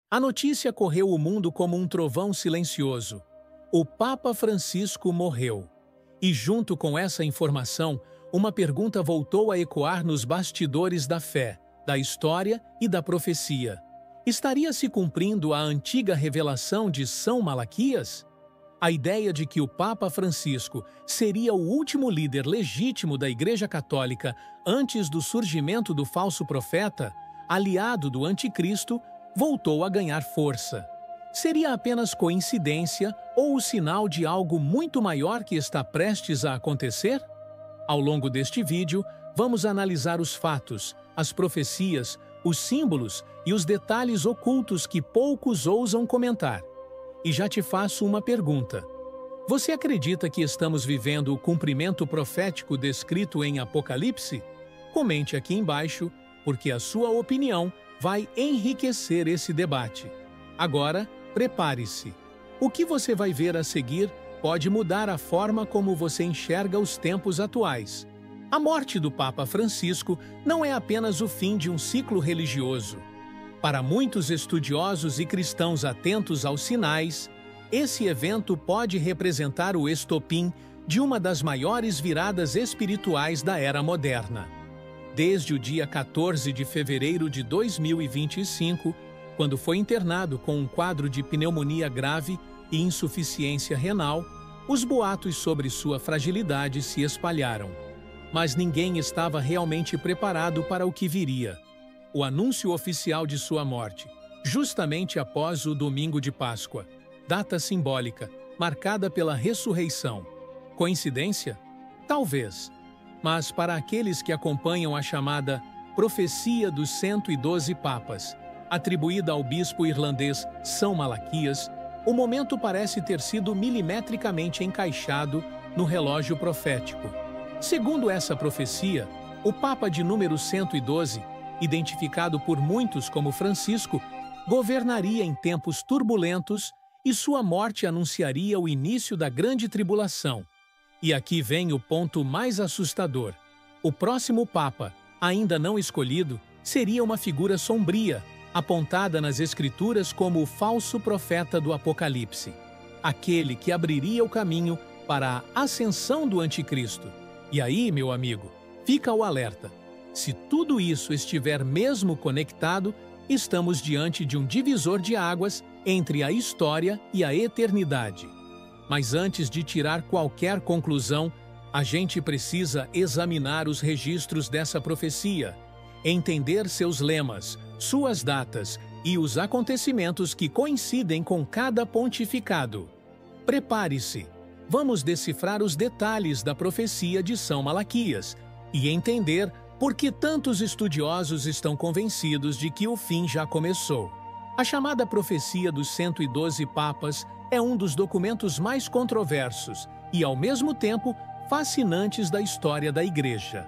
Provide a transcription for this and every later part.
A notícia correu o mundo como um trovão silencioso. O Papa Francisco morreu. E junto com essa informação, uma pergunta voltou a ecoar nos bastidores da fé, da história e da profecia. Estaria se cumprindo a antiga revelação de São Malaquias? A ideia de que o Papa Francisco seria o último líder legítimo da Igreja Católica antes do surgimento do falso profeta, aliado do Anticristo, voltou a ganhar força. Seria apenas coincidência ou o sinal de algo muito maior que está prestes a acontecer? Ao longo deste vídeo, vamos analisar os fatos, as profecias, os símbolos e os detalhes ocultos que poucos ousam comentar. E já te faço uma pergunta. Você acredita que estamos vivendo o cumprimento profético descrito em Apocalipse? Comente aqui embaixo, porque a sua opinião vai enriquecer esse debate. Agora, prepare-se. O que você vai ver a seguir pode mudar a forma como você enxerga os tempos atuais. A morte do Papa Francisco não é apenas o fim de um ciclo religioso. Para muitos estudiosos e cristãos atentos aos sinais, esse evento pode representar o estopim de uma das maiores viradas espirituais da era moderna. Desde o dia 14 de fevereiro de 2025, quando foi internado com um quadro de pneumonia grave e insuficiência renal, os boatos sobre sua fragilidade se espalharam. Mas ninguém estava realmente preparado para o que viria. O anúncio oficial de sua morte, justamente após o domingo de Páscoa, data simbólica, marcada pela ressurreição. Coincidência? Talvez. Mas para aqueles que acompanham a chamada Profecia dos 112 Papas, atribuída ao bispo irlandês São Malaquias, o momento parece ter sido milimetricamente encaixado no relógio profético. Segundo essa profecia, o Papa de número 112, identificado por muitos como Francisco, governaria em tempos turbulentos e sua morte anunciaria o início da grande tribulação. E aqui vem o ponto mais assustador. O próximo Papa, ainda não escolhido, seria uma figura sombria, apontada nas Escrituras como o falso profeta do Apocalipse, aquele que abriria o caminho para a ascensão do Anticristo. E aí, meu amigo, fica o alerta. Se tudo isso estiver mesmo conectado, estamos diante de um divisor de águas entre a história e a eternidade. Mas antes de tirar qualquer conclusão, a gente precisa examinar os registros dessa profecia, entender seus lemas, suas datas e os acontecimentos que coincidem com cada pontificado. Prepare-se! Vamos decifrar os detalhes da profecia de São Malaquias e entender por que tantos estudiosos estão convencidos de que o fim já começou. A chamada Profecia dos 112 Papas é um dos documentos mais controversos e, ao mesmo tempo, fascinantes da história da Igreja.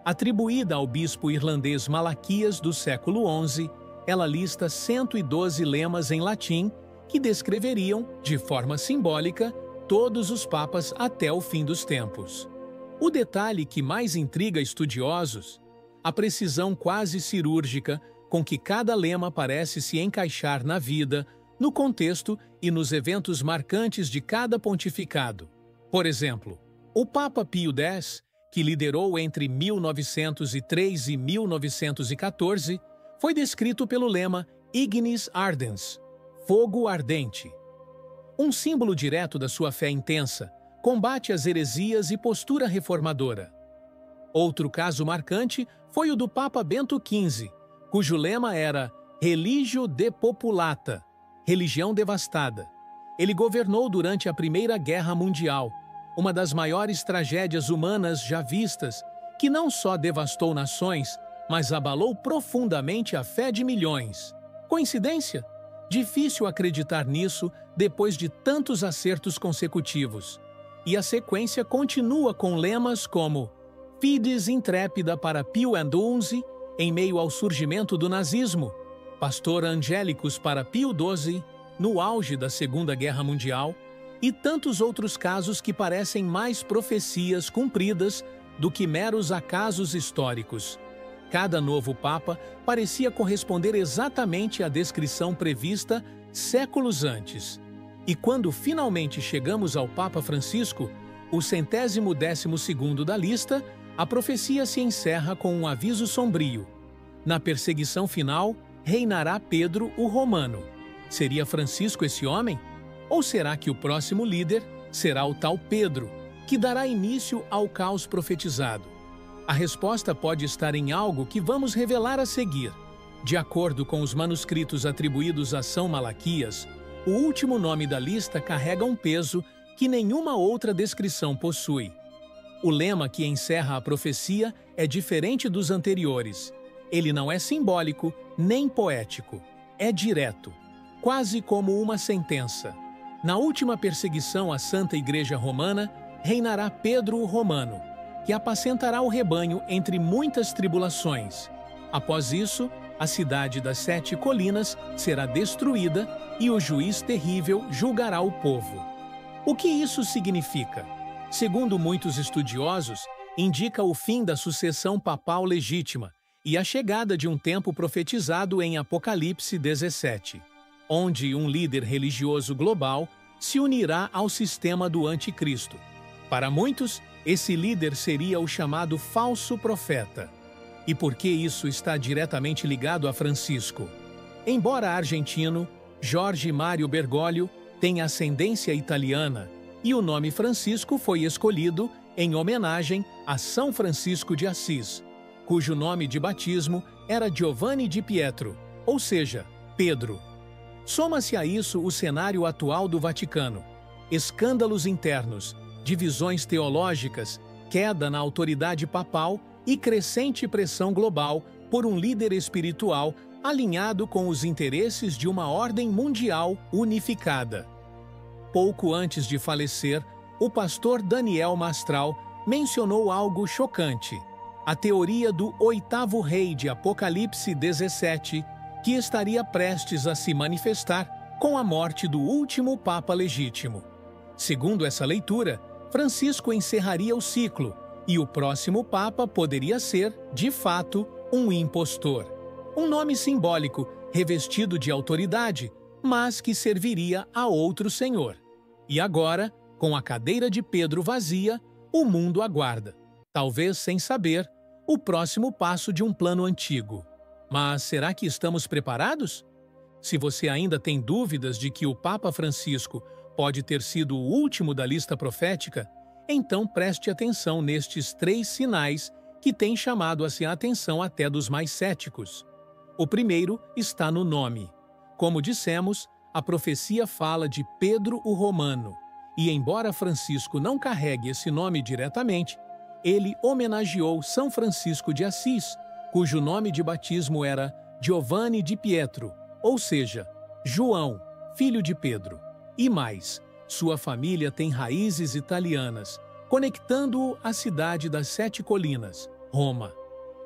Atribuída ao bispo irlandês Malaquias do século XI, ela lista 112 lemas em latim que descreveriam, de forma simbólica, todos os papas até o fim dos tempos. O detalhe que mais intriga estudiosos, a precisão quase cirúrgica com que cada lema parece se encaixar na vida, no contexto e nos eventos marcantes de cada pontificado. Por exemplo, o Papa Pio X, que liderou entre 1903 e 1914, foi descrito pelo lema Ignis Ardens, fogo ardente. Um símbolo direto da sua fé intensa, combate às heresias e postura reformadora. Outro caso marcante foi o do Papa Bento XV, cujo lema era Religio Depopulata, religião devastada. Ele governou durante a Primeira Guerra Mundial, uma das maiores tragédias humanas já vistas, que não só devastou nações, mas abalou profundamente a fé de milhões. Coincidência? Difícil acreditar nisso depois de tantos acertos consecutivos. E a sequência continua com lemas como Fides intrépida para Pio XI, em meio ao surgimento do nazismo, Pastor Angélicos para Pio XII, no auge da Segunda Guerra Mundial, e tantos outros casos que parecem mais profecias cumpridas do que meros acasos históricos. Cada novo papa parecia corresponder exatamente à descrição prevista séculos antes. E quando finalmente chegamos ao Papa Francisco, o 112º da lista, a profecia se encerra com um aviso sombrio. Na perseguição final, reinará Pedro o Romano. Seria Francisco esse homem? Ou será que o próximo líder será o tal Pedro, que dará início ao caos profetizado? A resposta pode estar em algo que vamos revelar a seguir. De acordo com os manuscritos atribuídos a São Malaquias, o último nome da lista carrega um peso que nenhuma outra descrição possui. O lema que encerra a profecia é diferente dos anteriores. Ele não é simbólico nem poético. É direto, quase como uma sentença. Na última perseguição à Santa Igreja Romana, reinará Pedro o Romano, que apacentará o rebanho entre muitas tribulações. Após isso, a cidade das 7 colinas será destruída e o juiz terrível julgará o povo. O que isso significa? Segundo muitos estudiosos, indica o fim da sucessão papal legítima e a chegada de um tempo profetizado em Apocalipse 17, onde um líder religioso global se unirá ao sistema do anticristo. Para muitos, esse líder seria o chamado falso profeta. E por que isso está diretamente ligado a Francisco? Embora argentino, Jorge Mário Bergoglio tem ascendência italiana e o nome Francisco foi escolhido em homenagem a São Francisco de Assis, cujo nome de batismo era Giovanni di Pietro, ou seja, Pedro. Soma-se a isso o cenário atual do Vaticano: escândalos internos, divisões teológicas, queda na autoridade papal e crescente pressão global por um líder espiritual alinhado com os interesses de uma ordem mundial unificada. Pouco antes de falecer, o pastor Daniel Mastral mencionou algo chocante: a teoria do 8º rei de Apocalipse 17, que estaria prestes a se manifestar com a morte do último Papa legítimo. Segundo essa leitura, Francisco encerraria o ciclo e o próximo Papa poderia ser, de fato, um impostor. Um nome simbólico, revestido de autoridade, mas que serviria a outro senhor. E agora, com a cadeira de Pedro vazia, o mundo aguarda, talvez sem saber, o próximo passo de um plano antigo. Mas será que estamos preparados? Se você ainda tem dúvidas de que o Papa Francisco pode ter sido o último da lista profética, então preste atenção nestes 3 sinais que têm chamado a atenção até dos mais céticos. O primeiro está no nome. Como dissemos, a profecia fala de Pedro o Romano, e embora Francisco não carregue esse nome diretamente, ele homenageou São Francisco de Assis, cujo nome de batismo era Giovanni di Pietro, ou seja, João, filho de Pedro. E mais, sua família tem raízes italianas, conectando-o à cidade das 7 colinas, Roma.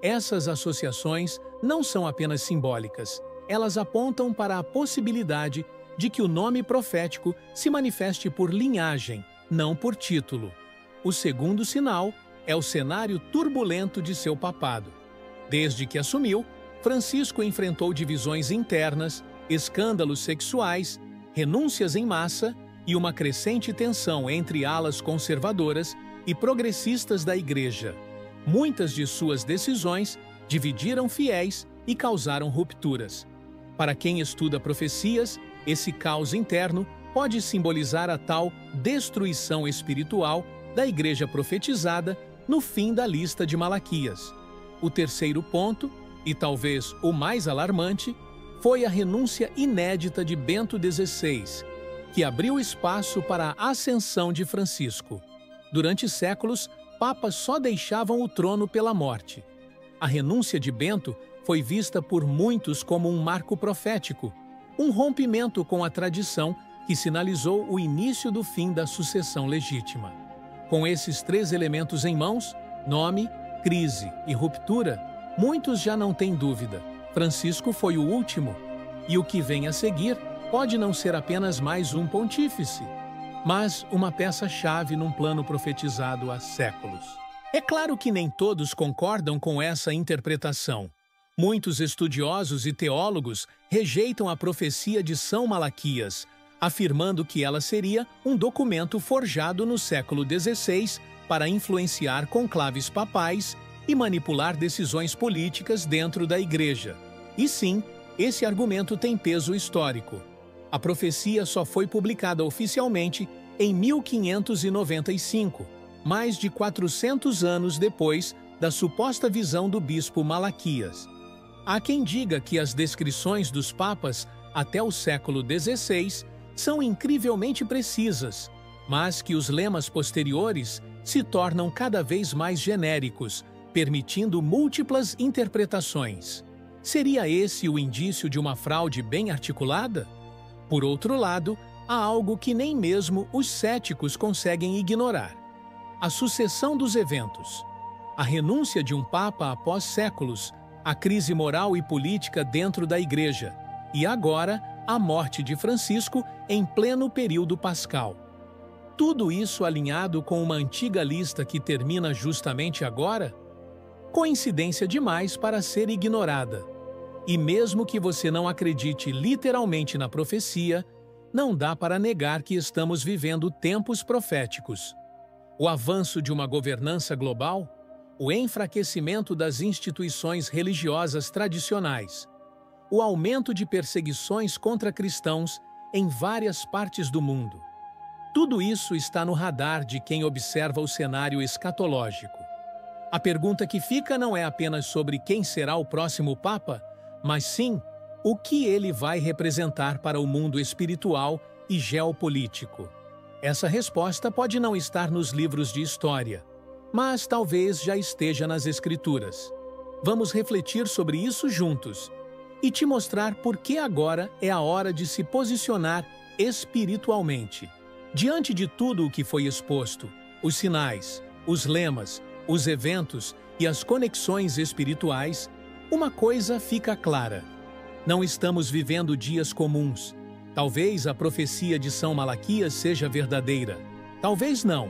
Essas associações não são apenas simbólicas, elas apontam para a possibilidade de que o nome profético se manifeste por linhagem, não por título. O segundo sinal é o cenário turbulento de seu papado. Desde que assumiu, Francisco enfrentou divisões internas, escândalos sexuais, renúncias em massa e uma crescente tensão entre alas conservadoras e progressistas da Igreja. Muitas de suas decisões dividiram fiéis e causaram rupturas. Para quem estuda profecias, esse caos interno pode simbolizar a tal destruição espiritual da Igreja profetizada no fim da lista de Malaquias. O terceiro ponto, e talvez o mais alarmante, foi a renúncia inédita de Bento XVI, que abriu espaço para a ascensão de Francisco. Durante séculos, papas só deixavam o trono pela morte. A renúncia de Bento foi vista por muitos como um marco profético, um rompimento com a tradição que sinalizou o início do fim da sucessão legítima. Com esses 3 elementos em mãos, nome, crise e ruptura, muitos já não têm dúvida: Francisco foi o último, e o que vem a seguir pode não ser apenas mais um pontífice, mas uma peça-chave num plano profetizado há séculos. É claro que nem todos concordam com essa interpretação. Muitos estudiosos e teólogos rejeitam a profecia de São Malaquias, afirmando que ela seria um documento forjado no século XVI para influenciar conclaves papais e manipular decisões políticas dentro da Igreja. E sim, esse argumento tem peso histórico. A profecia só foi publicada oficialmente em 1595, mais de 400 anos depois da suposta visão do bispo Malaquias. Há quem diga que as descrições dos papas até o século XVI são incrivelmente precisas, mas que os lemas posteriores se tornam cada vez mais genéricos, permitindo múltiplas interpretações. Seria esse o indício de uma fraude bem articulada? Por outro lado, há algo que nem mesmo os céticos conseguem ignorar: a sucessão dos eventos. A renúncia de um papa após séculos, a crise moral e política dentro da Igreja, e agora a morte de Francisco em pleno período pascal. Tudo isso alinhado com uma antiga lista que termina justamente agora? Coincidência demais para ser ignorada. E mesmo que você não acredite literalmente na profecia, não dá para negar que estamos vivendo tempos proféticos. O avanço de uma governança global, o enfraquecimento das instituições religiosas tradicionais, o aumento de perseguições contra cristãos em várias partes do mundo. Tudo isso está no radar de quem observa o cenário escatológico. A pergunta que fica não é apenas sobre quem será o próximo Papa, mas sim o que ele vai representar para o mundo espiritual e geopolítico. Essa resposta pode não estar nos livros de história, mas talvez já esteja nas Escrituras. Vamos refletir sobre isso juntos e te mostrar por que agora é a hora de se posicionar espiritualmente. Diante de tudo o que foi exposto, os sinais, os lemas, os eventos e as conexões espirituais, uma coisa fica clara: não estamos vivendo dias comuns. Talvez a profecia de São Malaquias seja verdadeira, talvez não,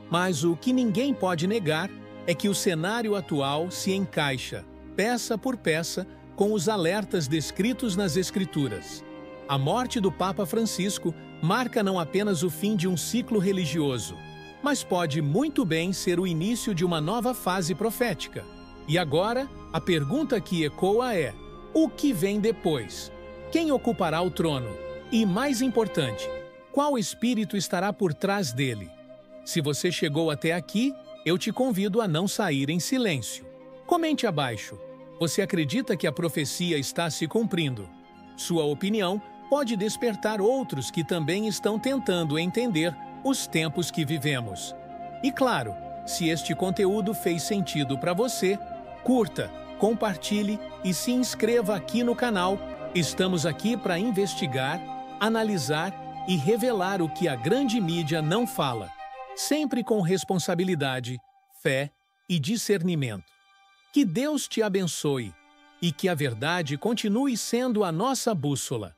mas o que ninguém pode negar é que o cenário atual se encaixa, peça por peça, com os alertas descritos nas Escrituras. A morte do Papa Francisco marca não apenas o fim de um ciclo religioso, mas pode muito bem ser o início de uma nova fase profética. E agora, a pergunta que ecoa é: o que vem depois? Quem ocupará o trono? E, mais importante, qual espírito estará por trás dele? Se você chegou até aqui, eu te convido a não sair em silêncio. Comente abaixo. Você acredita que a profecia está se cumprindo? Sua opinião pode despertar outros que também estão tentando entender os tempos que vivemos. E claro, se este conteúdo fez sentido para você, curta, compartilhe e se inscreva aqui no canal. Estamos aqui para investigar, analisar e revelar o que a grande mídia não fala, sempre com responsabilidade, fé e discernimento. Que Deus te abençoe e que a verdade continue sendo a nossa bússola.